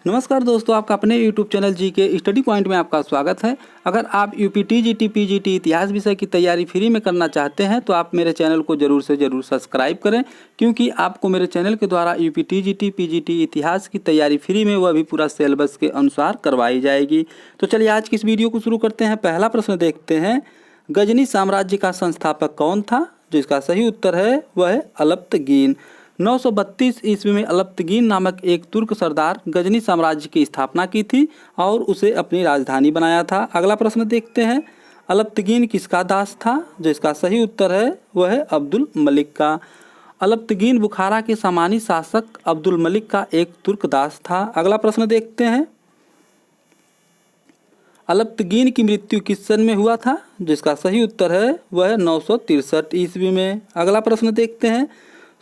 नमस्कार दोस्तों, आपका अपने YouTube चैनल जी के स्टडी पॉइंट में आपका स्वागत है। अगर आप यूपी टीजीटी पीजीटी इतिहास विषय की तैयारी फ्री में करना चाहते हैं तो आप मेरे चैनल को ज़रूर से ज़रूर सब्सक्राइब करें, क्योंकि आपको मेरे चैनल के द्वारा यूपी टीजीटी पीजीटी इतिहास की तैयारी फ्री में वह भी पूरा सिलेबस के अनुसार करवाई जाएगी। तो चलिए आज की इस वीडियो को शुरू करते हैं। पहला प्रश्न देखते हैं, गजनी साम्राज्य का संस्थापक कौन था? जो इसका सही उत्तर है वह है अलप्तगीन। 932 ईस्वी में अलप्तगीन नामक एक तुर्क सरदार गजनी साम्राज्य की स्थापना की थी और उसे अपनी राजधानी बनाया था। अगला प्रश्न देखते हैं, अलप्तगीन किसका दास था? जो इसका सही उत्तर है वह है अब्दुल मलिक का। अलप्तगीन बुखारा के सामानी शासक अब्दुल मलिक का एक तुर्क दास था। अगला प्रश्न देखते हैं, अलप्तगीन की मृत्यु किस सन में हुआ था? जिसका सही उत्तर है वह 963 ईस्वी में। अगला प्रश्न देखते हैं,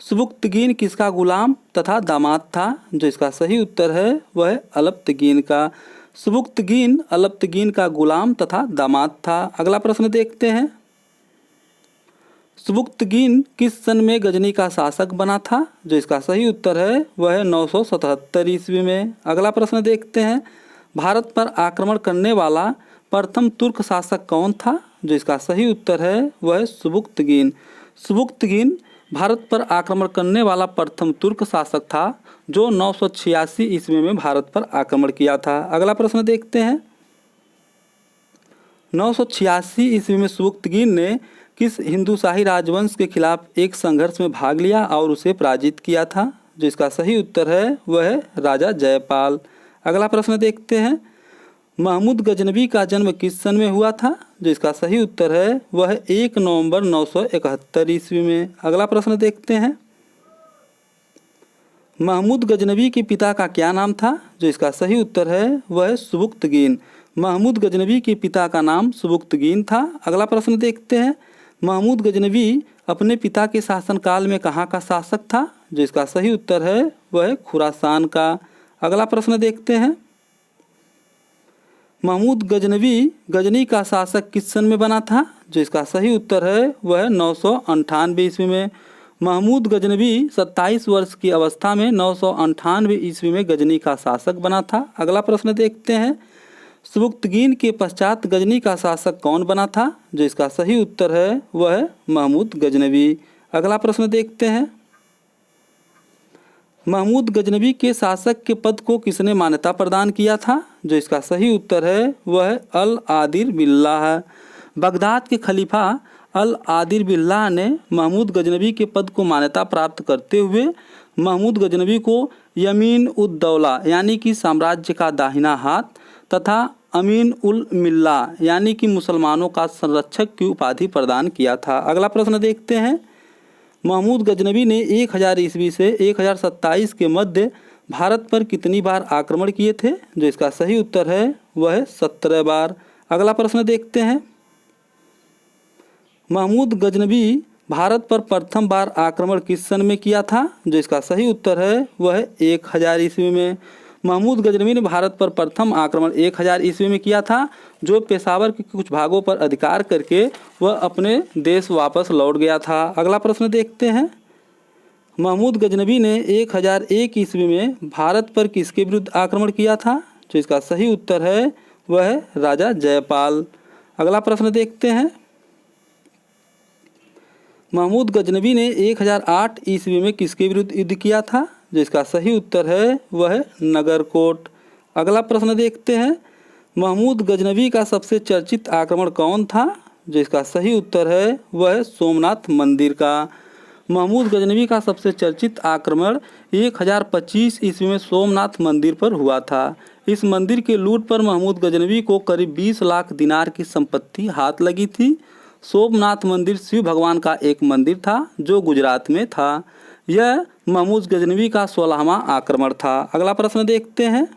सुबुक्तगीन किसका गुलाम तथा दामाद था? जो इसका सही उत्तर है वह अलप्तगीन का। सुबुक्तगीन अलप्तगीन का गुलाम तथा दामाद था। अगला प्रश्न देखते हैं, सुबुक्तगीन किस सन में गजनी का शासक बना था? जो इसका सही उत्तर है वह है 977 ईस्वी में। अगला प्रश्न देखते हैं, भारत पर आक्रमण करने वाला प्रथम तुर्क शासक कौन था? जो इसका सही उत्तर है वह है सुबुक्तगीन। सुबुक्तगीन भारत पर आक्रमण करने वाला प्रथम तुर्क शासक था जो 986 ईस्वी में भारत पर आक्रमण किया था। अगला प्रश्न देखते हैं, 986 ईस्वी में सुबुक्तगीन ने किस हिंदूशाही राजवंश के खिलाफ एक संघर्ष में भाग लिया और उसे पराजित किया था? जो इसका सही उत्तर है वह है राजा जयपाल। अगला प्रश्न देखते हैं, महमूद गजनवी का जन्म किस सन में हुआ था? जो इसका सही उत्तर है वह 1 नवंबर 971 ईस्वी में। अगला प्रश्न देखते हैं, महमूद गजनवी के पिता का क्या नाम था? जो इसका सही उत्तर है वह सुबुक्तगीन। महमूद गजनवी के पिता का नाम सुबुक्तगीन था। अगला प्रश्न देखते हैं, महमूद गजनवी अपने पिता के शासनकाल में कहाँ का शासक था? जो इसका सही उत्तर है वह खुरासान का। अगला प्रश्न देखते हैं, महमूद गजनवी गजनी का शासक किस सन में बना था? जो इसका सही उत्तर है वह 998 ईस्वी में। महमूद गजनवी 27 वर्ष की अवस्था में 998 ईस्वी में गजनी का शासक बना था। अगला प्रश्न देखते हैं, सुबुक्तगीन के पश्चात गजनी का शासक कौन बना था? जो इसका सही उत्तर है वह है महमूद गजनवी। अगला प्रश्न देखते हैं, महमूद गजनवी के शासक के पद को किसने मान्यता प्रदान किया था? जो इसका सही उत्तर है वह अल आदिर बिल्लाह है। बगदाद के खलीफा अल आदिर बिल्लाह ने महमूद गजनवी के पद को मान्यता प्राप्त करते हुए महमूद गजनवी को यमीन उद दौला यानी कि साम्राज्य का दाहिना हाथ तथा अमीन उल मिल्ला यानी कि मुसलमानों का संरक्षक की उपाधि प्रदान किया था। अगला प्रश्न देखते हैं, महमूद गजनवी ने 1000 ईस्वी से 1027 के मध्य भारत पर कितनी बार आक्रमण किए थे? जो इसका सही उत्तर है वह 17 बार। अगला प्रश्न देखते हैं, महमूद गजनवी भारत पर प्रथम बार आक्रमण किस सन में किया था? जो इसका सही उत्तर है वह 1000 ईस्वी में। महमूद गजनवी ने भारत पर प्रथम आक्रमण 1000 ईस्वी में किया था, जो पेशावर के कुछ भागों पर अधिकार करके वह अपने देश वापस लौट गया था। अगला प्रश्न देखते हैं, महमूद गजनवी ने 1001 ईस्वी में भारत पर किसके विरुद्ध आक्रमण किया था? जो इसका सही उत्तर है वह राजा जयपाल। अगला प्रश्न देखते हैं, महमूद गजनवी ने 1008 ईस्वी में किसके विरुद्ध युद्ध किया था? जो इसका सही उत्तर है वह नगरकोट। अगला प्रश्न देखते हैं, महमूद गजनवी का सबसे चर्चित आक्रमण कौन था? जो इसका सही उत्तर है वह सोमनाथ मंदिर का। महमूद गजनवी का सबसे चर्चित आक्रमण 1025 ईस्वी में सोमनाथ मंदिर पर हुआ था। इस मंदिर के लूट पर महमूद गजनवी को करीब 20 लाख दिनार की संपत्ति हाथ लगी थी। सोमनाथ मंदिर शिव भगवान का एक मंदिर था जो गुजरात में था। यह महमूद गजनवी का 16वां आक्रमण था। अगला प्रश्न देखते हैं,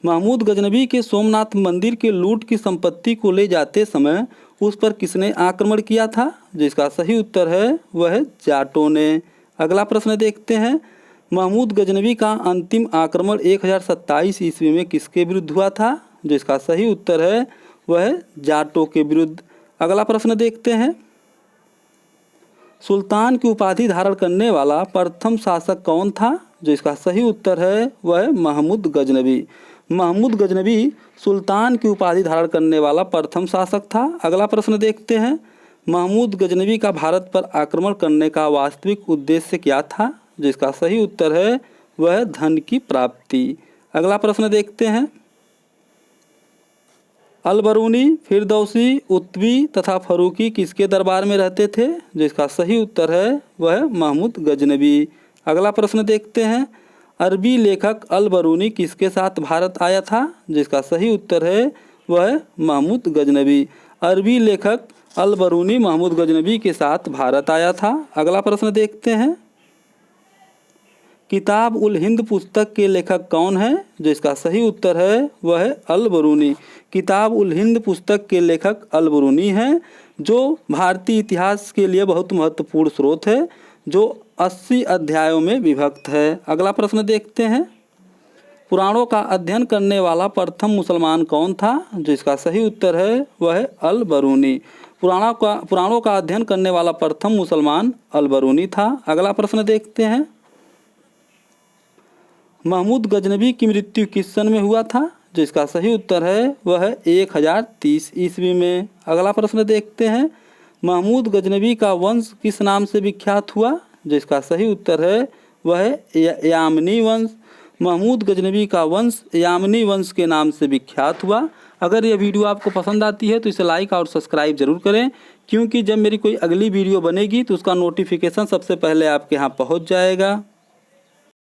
महमूद गजनवी के सोमनाथ मंदिर के लूट की संपत्ति को ले जाते समय उस पर किसने आक्रमण किया था? जो इसका सही उत्तर है वह जाटों ने। अगला प्रश्न देखते हैं, महमूद गजनवी का अंतिम आक्रमण 1027 ईस्वी में किसके विरुद्ध हुआ था? जो इसका सही उत्तर है वह जाटों के विरुद्ध। अगला प्रश्न देखते हैं, सुल्तान की उपाधि धारण करने वाला प्रथम शासक कौन था? जो इसका सही उत्तर है वह है महमूद गजनबी। महमूद गजनबी सुल्तान की उपाधि धारण करने वाला प्रथम शासक था। अगला प्रश्न देखते हैं, महमूद गजनबी का भारत पर आक्रमण करने का वास्तविक उद्देश्य क्या था? जो इसका सही उत्तर है वह धन की प्राप्ति। अगला प्रश्न देखते हैं, अलबरूनी, फिरदौसी, उत्बी तथा फरूकी किसके दरबार में रहते थे? जो इसका सही उत्तर है वह महमूद गजनबी। अगला प्रश्न देखते हैं, अरबी लेखक अलबरूनी किसके साथ भारत आया था? जिसका सही उत्तर है वह महमूद गजनबी। अरबी लेखक अलबरूनी महमूद गजनबी के साथ भारत आया था। अगला प्रश्न देखते हैं, किताब उल हिंद पुस्तक के लेखक कौन है? जो इसका सही उत्तर है वह है अलबरूनी। किताब उल हिंद पुस्तक के लेखक अलबरूनी हैं, जो भारतीय इतिहास के लिए बहुत महत्वपूर्ण स्रोत है, जो 80 अध्यायों में विभक्त है। अगला प्रश्न देखते हैं, पुराणों का अध्ययन करने वाला प्रथम मुसलमान कौन था? जो इसका सही उत्तर है वह है अलबरूनी। पुराणों का अध्ययन करने वाला प्रथम मुसलमान अलबरूनी था। अगला प्रश्न देखते हैं, महमूद गजनबी की मृत्यु किस सन में हुआ था? जो इसका सही उत्तर है वह है 1030 ईस्वी में। अगला प्रश्न देखते हैं, महमूद गजनबी का वंश किस नाम से विख्यात हुआ? जो इसका सही उत्तर है वह है यामनी वंश। महमूद गजनबी का वंश यामनी वंश के नाम से विख्यात हुआ। अगर यह वीडियो आपको पसंद आती है तो इसे लाइक और सब्सक्राइब जरूर करें, क्योंकि जब मेरी कोई अगली वीडियो बनेगी तो उसका नोटिफिकेशन सबसे पहले आपके यहाँ पहुँच जाएगा।